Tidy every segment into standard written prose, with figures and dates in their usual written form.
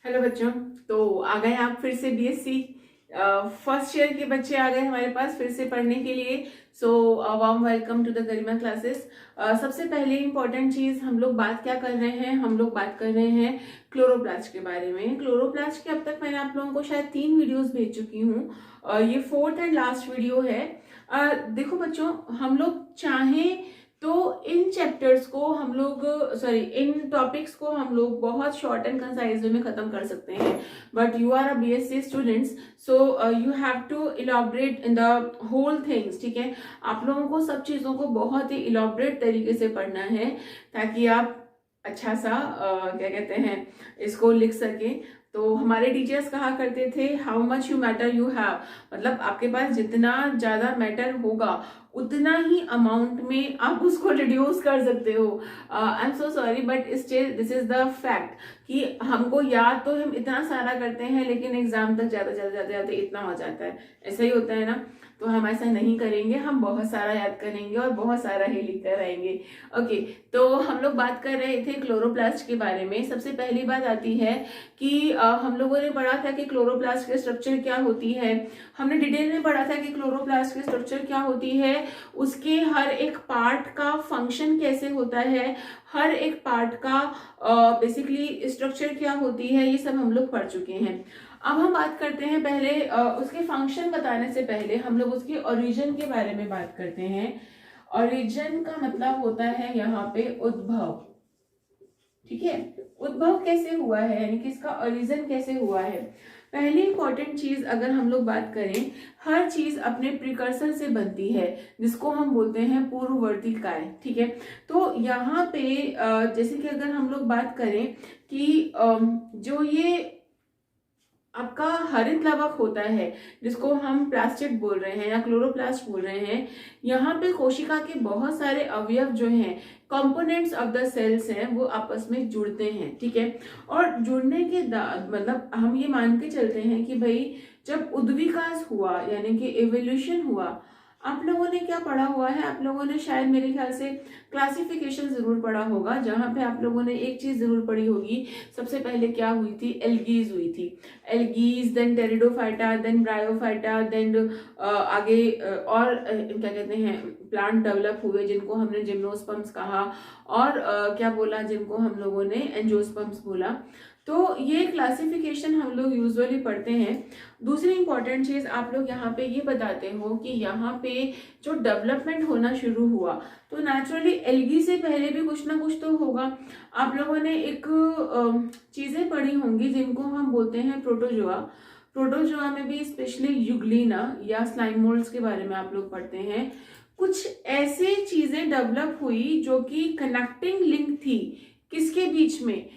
Hello बच्चों। तो आ गए आप फिर से बीएससी फर्स्ट ईयर के बच्चे आ गए हमारे पास फिर से पढ़ने के लिए। So warm welcome to the Garima classes. सबसे पहले इंपॉर्टेंट चीज हम लोग बात क्या कर रहे हैं, हम लोग बात कर रहे हैं क्लोरोप्लास्ट के बारे में। क्लोरोप्लास्ट के अब तक मैंने आप लोगों को शायद 3 वीडियोस भेज चुकी हूँ। ये 4th एंड लास्ट वीडियो है। देखो बच्चों, हम लोग चाहें तो इन चैप्टर्स को हम लोग इन टॉपिक्स को हम लोग बहुत शॉर्ट एंड कंसाइज वे में खत्म कर सकते हैं, but you are a BSc students, so you have to elaborate in the whole things. ठीक है, आप लोगों को सब चीजों को बहुत ही इलाबरेट तरीके से पढ़ना है ताकि आप अच्छा सा क्या कहते हैं इसको लिख सके। तो हमारे टीचर्स कहा करते थे how much you matter you have, मतलब आपके पास जितना ज्यादा मैटर होगा उतना ही अमाउंट में आप उसको रिड्यूस कर सकते हो। I am so sorry but still this is the fact कि हमको याद तो हम इतना सारा करते हैं लेकिन एग्जाम तक ज्यादा ज्यादा ज्यादा ज्यादा इतना हो जाता है। ऐसा ही होता है ना, तो हम ऐसा नहीं करेंगे, हम बहुत सारा याद करेंगे और बहुत सारा ही लिख कर आएंगे। ओके, तो हम लोग बात कर रहे थे क्लोरोप्लास्ट के बारे में। सबसे पहली बात आती है कि हम लोगों ने पढ़ा था कि क्लोरोप्लास्ट की स्ट्रक्चर क्या होती है। हमने डिटेल में पढ़ा था कि क्लोरोप्लास्ट की स्ट्रक्चर क्या होती है, उसके हर एक पार्ट का फंक्शन कैसे होता है, हर एक पार्ट का बेसिकली स्ट्रक्चर क्या होती है, ये सब हम लोग पढ़ चुके हैं। अब हम बात करते हैं पहले उसके फंक्शन बताने से पहले हम लोग उसके ओरिजिन के बारे में बात करते हैं। ओरिजिन का मतलब होता है यहाँ पे उद्भव। ठीक है, उद्भव कैसे हुआ है यानी कि इसका ओरिजिन कैसे हुआ है। पहली इंपॉर्टेंट चीज अगर हम लोग बात करें, हर चीज अपने प्रिकर्सर से बनती है जिसको हम बोलते हैं पूर्ववर्ती काय। ठीक है, तो यहाँ पे जैसे कि अगर हम लोग बात करें कि जो ये आपका हरित लवक होता है जिसको हम प्लास्टिड बोल रहे हैं या क्लोरोप्लास्ट बोल रहे हैं, यहाँ पे कोशिका के बहुत सारे अवयव जो हैं, कंपोनेंट्स ऑफ द सेल्स हैं, वो आपस में जुड़ते हैं। ठीक है, और जुड़ने के मतलब हम ये मान के चलते हैं कि भाई जब उद्विकास हुआ यानी कि एवोल्यूशन हुआ, आप लोगों ने क्या पढ़ा हुआ है, आप लोगों ने शायद मेरे ख्याल से क्लासिफिकेशन जरूर पढ़ा होगा, जहां पे आप लोगों ने एक चीज जरूर पढ़ी होगी। सबसे पहले क्या हुई थी, एल्गीज हुई थी। Algae, then pteridophyta, then bryophyta, then आगे और क्या कहते हैं प्लांट डेवलप हुए जिनको हमने जिम्नोस्पर्म्स कहा, और क्या बोला जिनको हम लोगों ने एंजियोस्पर्म्स बोला। तो ये क्लासिफिकेशन हम लोग यूजुअली पढ़ते हैं। दूसरी इंपॉर्टेंट चीज आप लोग यहाँ पे ये बताते हो कि यहाँ पे जो डेवलपमेंट होना शुरू हुआ तो नेचुरली एल्गी से पहले भी कुछ ना कुछ तो होगा। आप लोगों ने एक चीजें पढ़ी होंगी जिनको हम बोलते हैं प्रोटोजोआ। प्रोटोजोआ में भी स्पेशली युग्लिना या स्लाइम मोल्ड्स के बारे में आप लोग पढ़ते हैं। कुछ ऐसे चीजें डेवलप हुई जो कि कनेक्टिंग लिंक थी किसके बीच में,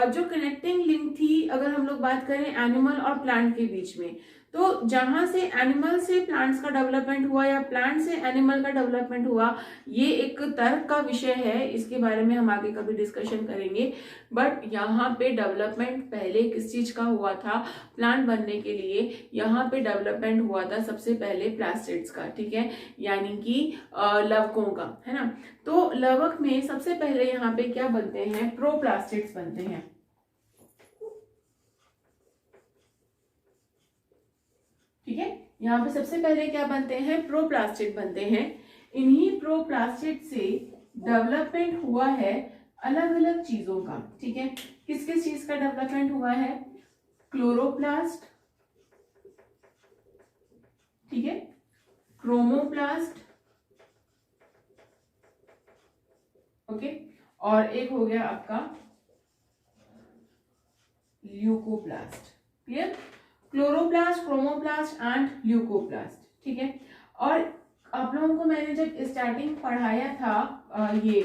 जो कनेक्टिंग लिंक थी अगर हम लोग बात करें एनिमल और प्लांट के बीच में, तो जहां से एनिमल से प्लांट्स का डेवलपमेंट हुआ या प्लांट से एनिमल का डेवलपमेंट हुआ, ये एक तर्क का विषय है, इसके बारे में हम आगे कभी डिस्कशन करेंगे। बट यहाँ पे डेवलपमेंट पहले किस चीज का हुआ था, प्लांट बनने के लिए यहाँ पे डेवलपमेंट हुआ था सबसे पहले प्लास्टिड्स का। ठीक है, यानी कि लवकों का, है ना। तो लवक में सबसे पहले यहाँ पे क्या बनते हैं, प्रोप्लास्टिड्स बनते हैं। ठीक है, यहाँ पे सबसे पहले क्या बनते हैं, प्रोप्लास्टिड बनते हैं। इन्हीं प्रोप्लास्टिड से डेवलपमेंट हुआ है अलग अलग चीजों का। ठीक है, किस किस चीज का डेवलपमेंट हुआ है, क्लोरोप्लास्ट, ठीक है, क्रोमोप्लास्ट, ओके, और एक हो गया आपका leucoplast. Clear, chloroplast, chromoplast and leucoplast. ठीक है, और आप लोगों को मैंने जब स्टार्टिंग पढ़ाया था ये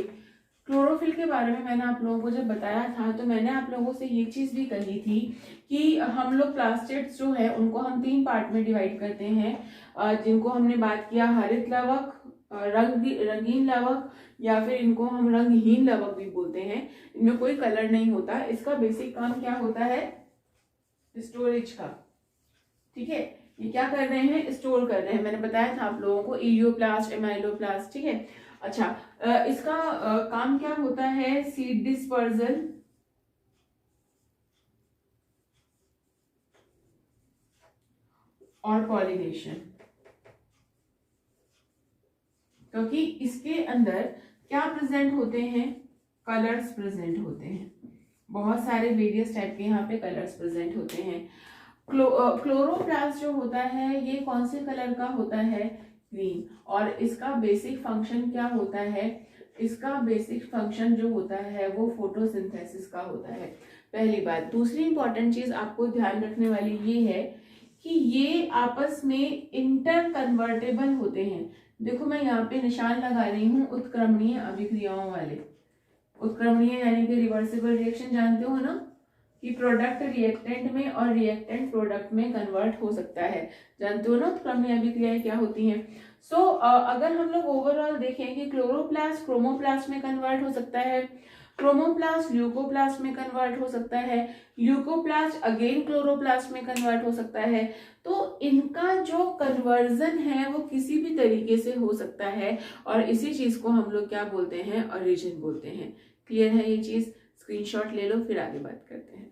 क्लोरोफिल के बारे में, मैंने आप लोगों को जब बताया था तो मैंने आप लोगों से ये चीज भी कही थी कि हम लोग प्लास्टिड्स जो है उनको हम 3 पार्ट में डिवाइड करते हैं, जिनको हमने बात किया हरित लवक, रंगीन लवक, या फिर इनको हम रंगहीन लवक भी बोलते हैं। इनमें कोई कलर नहीं होता। इसका बेसिक काम क्या होता है, स्टोरेज का। ठीक है, ये क्या कर रहे हैं, स्टोर कर रहे हैं। मैंने बताया था आप लोगों को इलियोप्लास्ट, एमाइलोप्लास्ट। ठीक है, अच्छा, इसका काम क्या होता है, सीड डिस्पर्जल, और पॉलिनेशन, क्योंकि इसके अंदर क्या प्रेजेंट होते हैं, कलर्स प्रेजेंट होते हैं, बहुत सारे वेरियस टाइप के यहाँ पे कलर्स प्रेजेंट होते हैं। क्लोरोप्लास्ट जो होता है ये कौन से कलर का होता है, ग्रीन, और इसका बेसिक फंक्शन क्या होता है, इसका बेसिक फंक्शन जो होता है वो फोटोसिंथेसिस का होता है, पहली बात। दूसरी इंपॉर्टेंट चीज आपको ध्यान रखने वाली ये है कि ये आपस में इंटर कन्वर्टेबल होते हैं। देखो मैं यहाँ पे निशान लगा रही हूँ उत्क्रमणीय अभिक्रियाओं वाले। उत्क्रमणीय यानी कि रिवर्सिबल रिएक्शन जानते हो ना, कि प्रोडक्ट रिएक्टेंट में और रिएक्टेंट प्रोडक्ट में कन्वर्ट हो सकता है, जानते हो ना उत्क्रमणीय अभिक्रियाएं क्या होती हैं। सो अगर हम लोग ओवरऑल देखें कि क्लोरोप्लास्ट क्रोमोप्लास्ट में कन्वर्ट हो सकता है, क्रोमोप्लास्ट ल्यूकोप्लास्ट में कन्वर्ट हो सकता है, ल्यूकोप्लास्ट अगेन क्लोरोप्लास्ट में कन्वर्ट हो सकता है। तो इनका जो कन्वर्जन है वो किसी भी तरीके से हो सकता है, और इसी चीज को हम लोग क्या बोलते हैं, ओरिजिन बोलते हैं। क्लियर है ये चीज, स्क्रीनशॉट ले लो फिर आगे बात करते हैं।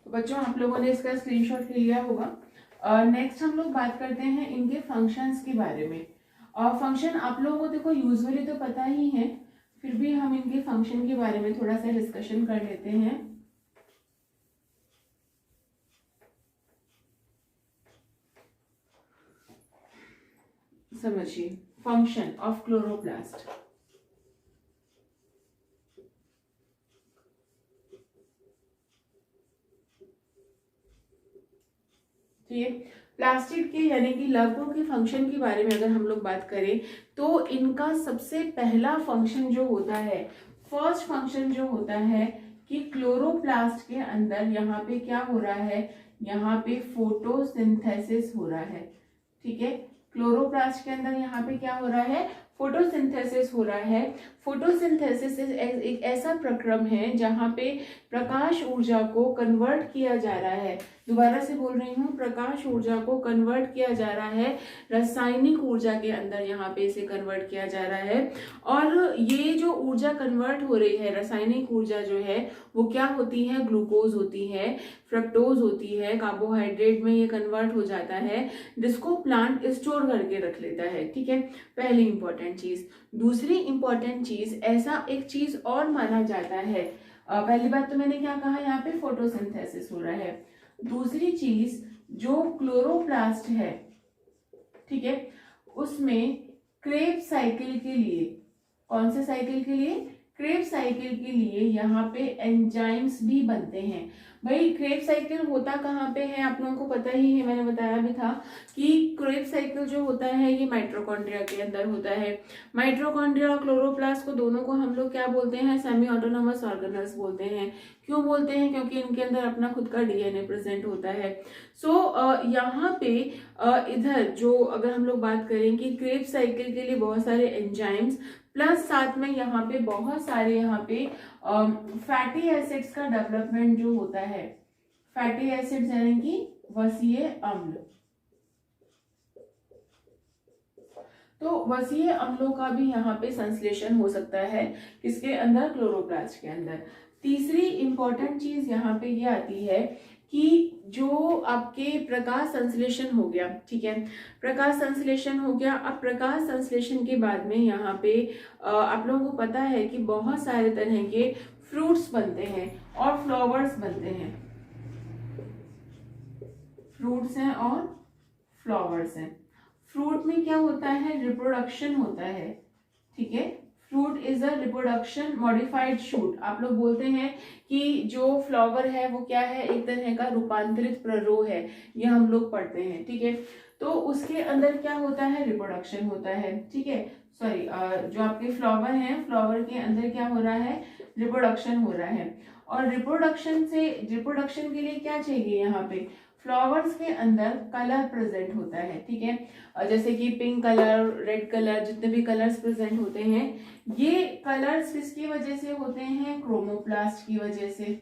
तो बच्चों आप लोगों ने इसका स्क्रीनशॉट ले लिया होगा। नेक्स्ट हम लोग बात करते हैं इनके फंक्शंस के बारे में। और फंक्शन आप लोगों को देखो यूजुअली तो पता ही है, फिर भी हम इनके फंक्शन के बारे में थोड़ा सा डिस्कशन कर लेते हैं। समझिए फंक्शन ऑफ क्लोरोप्लास्ट। ठीक है, प्लास्टिड के यानी कि लवकों के फंक्शन के बारे में अगर हम लोग बात करें तो इनका सबसे पहला फंक्शन जो होता है, फर्स्ट फंक्शन जो होता है कि क्लोरोप्लास्ट के अंदर यहाँ पे क्या हो रहा है, यहाँ पे फोटोसिंथेसिस हो रहा है। ठीक है, क्लोरोप्लास्ट के अंदर यहाँ पे क्या हो रहा है, फोटोसिंथेसिस हो रहा है। फोटोसिंथेसिस एक ऐसा प्रक्रम है जहाँ पे प्रकाश ऊर्जा को कन्वर्ट किया जा रहा है, दोबारा से बोल रही हूँ, प्रकाश ऊर्जा को कन्वर्ट किया जा रहा है रासायनिक ऊर्जा के अंदर, यहाँ पे इसे कन्वर्ट किया जा रहा है। और ये जो ऊर्जा कन्वर्ट हो रही है, रासायनिक ऊर्जा जो है वो क्या होती है, ग्लूकोज होती है, फ्रक्टोज होती है, कार्बोहाइड्रेट में ये कन्वर्ट हो जाता है, जिसको प्लांट स्टोर करके रख लेता है। ठीक है, पहली इंपॉर्टेंट चीज। दूसरी इंपॉर्टेंट चीज, ऐसा एक चीज और माना जाता है, पहली बात तो मैंने क्या कहा, यहाँ पे फोटोसिंथेसिस हो रहा है। दूसरी चीज जो क्लोरोप्लास्ट है, ठीक है, उसमें क्रेब साइकिल के लिए, कौन से साइकिल के लिए, क्रेब साइकिल के लिए यहाँ पे एंजाइम्स भी बनते हैं। भाई क्रेब साइकिल होता कहाँ पे है, आप लोगों को पता ही है, मैंने बताया भी था कि क्रेब साइकिल जो होता है ये माइटोकॉन्ड्रिया के अंदर होता है। माइटोकॉन्ड्रिया और क्लोरोप्लास्ट को दोनों को हम लोग क्या बोलते हैं, सेमी ऑटोनोमस ऑर्गेनल्स बोलते हैं। क्यों बोलते हैं, क्योंकि इनके अंदर अपना खुद का डीएनए प्रेजेंट होता है। यहाँ पे इधर जो अगर हम लोग बात करें कि क्रेब साइकिल के लिए बहुत सारे एंजाइम्स प्लस साथ में यहाँ पे बहुत सारे यहाँ पे फैटी एसिड्स का डेवलपमेंट जो होता है, फैटी एसिड्स यानी कि वसीय अम्ल। तो वसीय अम्लों का भी यहाँ पे संश्लेषण हो सकता है, किसके अंदर, क्लोरोप्लास्ट के अंदर। तीसरी इंपॉर्टेंट चीज यहाँ पे ये आती है कि जो आपके प्रकाश संश्लेषण हो गया, ठीक है, प्रकाश संश्लेषण हो गया। अब प्रकाश संश्लेषण के बाद में यहाँ पे आप लोगों को पता है कि बहुत सारे तरह के फ्रूट्स बनते हैं और फ्लावर्स बनते हैं, फ्रूट्स हैं और फ्लावर्स हैं। फ्रूट में क्या होता है, रिप्रोडक्शन होता है। ठीक है, fruit is a reproduction modified shoot. आप लोग बोलते हैं कि जो फ्लावर है वो क्या है, एक तरह का रूपांतरित प्ररोह है, ये हम लोग पढ़ते हैं। ठीक है, तो उसके अंदर क्या होता है, रिप्रोडक्शन होता है। ठीक है, सॉरी, जो आपके फ्लावर हैं, फ्लावर के अंदर क्या हो रहा है, रिप्रोडक्शन हो रहा है। और रिप्रोडक्शन के लिए क्या चाहिए, यहाँ पे फ्लावर्स के अंदर कलर प्रेजेंट होता है, ठीक है। जैसे कि पिंक कलर, रेड कलर, जितने भी कलर्स प्रेजेंट होते हैं, ये कलर्स किसकी वजह से होते हैं, क्रोमोप्लास्ट की वजह से,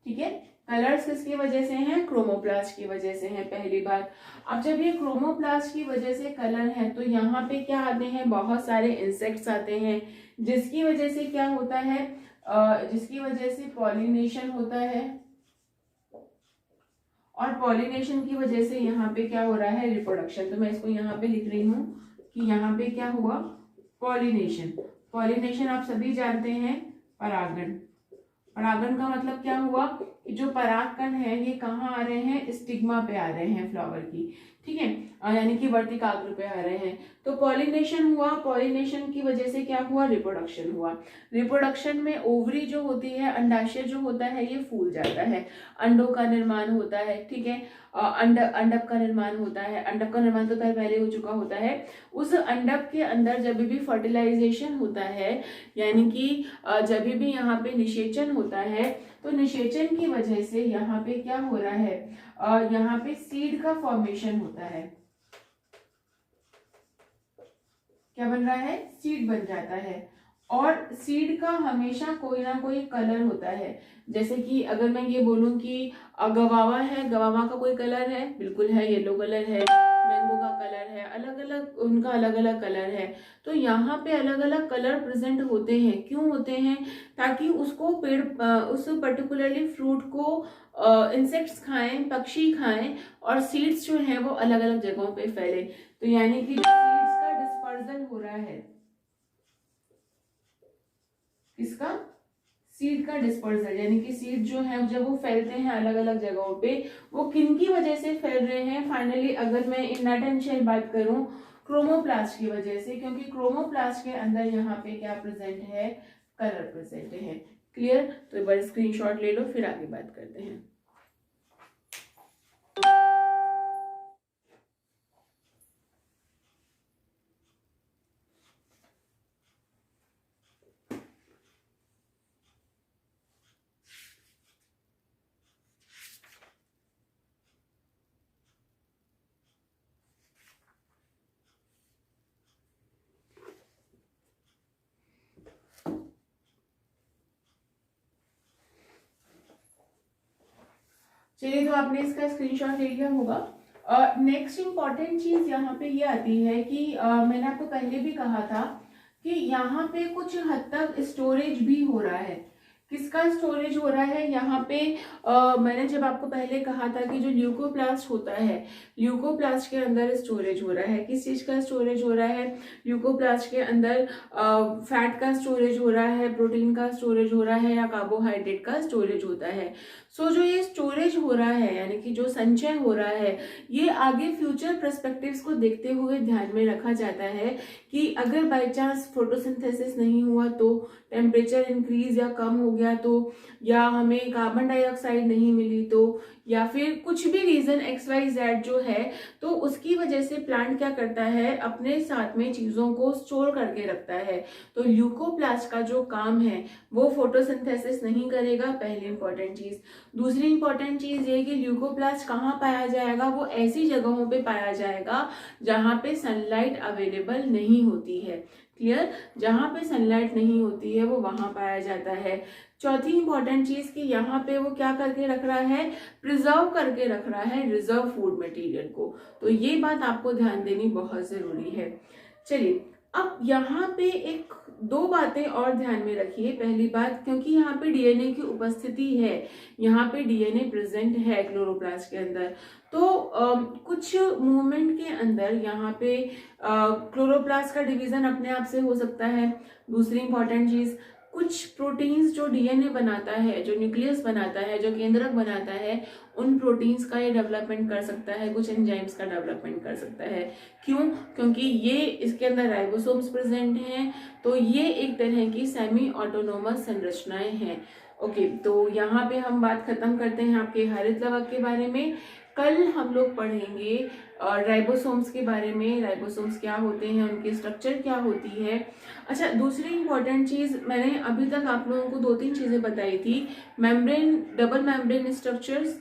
ठीक है। कलर्स किसकी वजह से हैं, क्रोमोप्लास्ट की वजह से हैं, पहली बात। अब जब ये क्रोमोप्लास्ट की वजह से कलर है तो यहाँ पे क्या आते हैं, बहुत सारे इंसेक्ट्स आते हैं, जिसकी वजह से क्या होता है, जिसकी वजह से पॉलिनेशन होता है, और पॉलिनेशन की वजह से यहाँ पे क्या हो रहा है, रिप्रोडक्शन। तो मैं इसको यहाँ पे लिख रही हूँ कि यहाँ पे क्या हुआ, पॉलिनेशन। पॉलिनेशन आप सभी जानते हैं, परागण। परागण का मतलब क्या हुआ कि जो परागकण है ये कहाँ आ रहे हैं, स्टिग्मा पे आ रहे हैं फ्लावर की, ठीक है, यानी कि वर्तिकाग्र पे आ रहे हैं। तो पॉलिनेशन हुआ, पॉलिनेशन की वजह से क्या हुआ, रिप्रोडक्शन हुआ। रिप्रोडक्शन में ओवरी जो होती है, अंडाशय जो होता है, ये फूल जाता है, अंडों का निर्माण होता है, ठीक है। अंडक का निर्माण होता है, अंडक का निर्माण तो पहले हो चुका होता है। उस अंडक के अंदर जब भी फर्टिलाइजेशन होता है, यानी कि जब भी यहाँ पे निषेचन होता है, तो निषेचन की वजह से यहाँ पे क्या हो रहा है, यहाँ पे सीड का फॉर्मेशन होता है। क्या बन रहा है, सीड बन जाता है। और सीड का हमेशा कोई ना कोई कलर होता है। जैसे कि अगर मैं ये बोलूं कि गवावा है, गवावा का कोई कलर है, बिल्कुल है, येलो कलर है, मैंगो का कलर है, अलग अलग उनका अलग अलग कलर है। तो यहाँ पे अलग अलग कलर प्रेजेंट होते हैं, क्यों होते हैं, ताकि उसको उस पर्टिकुलरली फ्रूट को इंसेक्ट्स खाएं, पक्षी खाएं, और सीड्स जो हैं वो अलग अलग जगहों पे फैले। तो यानी कि सीड्स का डिस्पर्जन हो रहा है, इसका सीड का डिस्पर्सल, यानी कि सीड जो है जब वो फैलते हैं अलग अलग जगहों पे, वो किन की वजह से फैल रहे हैं, फाइनली अगर मैं इन नट एंड शेल बात करूं, क्रोमोप्लास्ट की वजह से, क्योंकि क्रोमोप्लास्ट के अंदर यहाँ पे क्या प्रेजेंट है, कलर प्रेजेंट है। क्लियर, तो एक बार स्क्रीनशॉट ले लो, फिर आगे बात करते हैं। चलिए, तो आपने इसका स्क्रीनशॉट ले लिया होगा। नेक्स्ट इंपॉर्टेंट चीज यहाँ पे ये आती है कि मैंने आपको पहले भी कहा था कि यहाँ पे कुछ हद तक स्टोरेज भी हो रहा है। किसका स्टोरेज हो रहा है यहाँ पे, मैंने जब आपको पहले कहा था कि जो ल्यूकोप्लास्ट होता है, ल्यूकोप्लास्ट के अंदर स्टोरेज हो रहा है। किस चीज का स्टोरेज हो रहा है, ल्यूकोप्लास्ट के अंदर फैट का स्टोरेज हो रहा है, प्रोटीन का स्टोरेज हो रहा है, या कार्बोहाइड्रेट का स्टोरेज होता है। सो जो ये स्टोरेज हो रहा है, यानी कि जो संचय हो रहा है, ये आगे फ्यूचर पर्सपेक्टिव्स को देखते हुए ध्यान में रखा जाता है कि अगर बाय चांस फोटोसिंथेसिस नहीं हुआ तो, टेम्परेचर इंक्रीज या कम हो गया तो, या हमें कार्बन डाइऑक्साइड नहीं मिली तो, या फिर कुछ भी रीजन XYZ जो है, तो उसकी वजह से प्लांट क्या करता है, अपने साथ में चीजों को स्टोर करके रखता है। तो ल्यूकोप्लास्ट का जो काम है वो फोटोसिंथेसिस नहीं करेगा, पहली इंपॉर्टेंट चीज। दूसरी इंपॉर्टेंट चीज ये कि ल्यूकोप्लास्ट कहाँ पाया जाएगा, वो ऐसी जगहों पे पाया जाएगा जहां पे सनलाइट अवेलेबल नहीं होती है। क्लियर, जहां पे सनलाइट नहीं होती है वो वहां पाया जाता है। चौथी इंपॉर्टेंट चीज कि यहाँ पे वो क्या करके रख रहा है, प्रिजर्व करके रख रहा है रिजर्व फूड मटेरियल को। तो ये बात आपको ध्यान देनी बहुत जरूरी है। चलिए, अब यहाँ पे एक दो बातें और ध्यान में रखिए। पहली बात, क्योंकि यहाँ पे डीएनए की उपस्थिति है, यहाँ पे डीएनए प्रेजेंट है क्लोरोप्लास्ट के अंदर, तो कुछ मूवमेंट के अंदर यहाँ पे क्लोरोप्लास्ट का डिवीजन अपने आप से हो सकता है। दूसरी इंपॉर्टेंट चीज, कुछ प्रोटीन्स जो डीएनए बनाता है, जो न्यूक्लियस बनाता है, जो केंद्रक बनाता है, उन प्रोटीन्स का ये डेवलपमेंट कर सकता है, कुछ एंजाइम्स का डेवलपमेंट कर सकता है। क्यों, क्योंकि ये इसके अंदर राइबोसोम्स प्रेजेंट हैं, तो ये एक तरह की सेमी ऑटोनोमस संरचनाएं हैं। ओके, तो यहाँ पे हम बात खत्म करते हैं आपके हरित लवक के बारे में। कल हम लोग पढ़ेंगे राइबोसोम्स के बारे में, राइबोसोम्स क्या होते हैं, उनकी स्ट्रक्चर क्या होती है। अच्छा, दूसरी इंपॉर्टेंट चीज़, मैंने अभी तक आप लोगों को 2-3 चीज़ें बताई थी। Membrane, double membrane structures,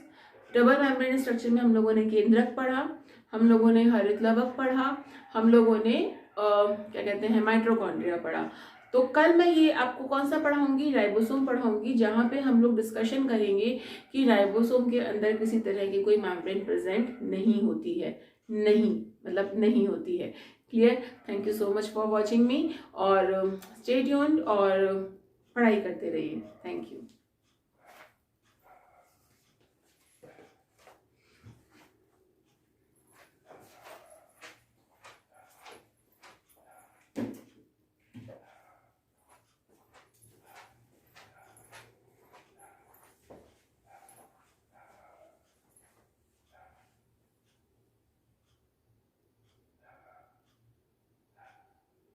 double membrane structure में हम लोगों ने केंद्रक पढ़ा, हम लोगों ने हरितलवक पढ़ा, हम लोगों ने क्या कहते हैं माइटोकॉन्ड्रिया पढ़ा। तो कल मैं ये आपको कौन सा पढ़ाऊंगी, राइबोसोम पढ़ाऊंगी, जहाँ पे हम लोग डिस्कशन करेंगे कि राइबोसोम के अंदर किसी तरह की कोई मेम्ब्रेन प्रेजेंट नहीं होती है, नहीं मतलब नहीं होती है। Clear? Thank you so much for watching मी और स्टे ट्यून्ड और पढ़ाई करते रहिए। Thank you.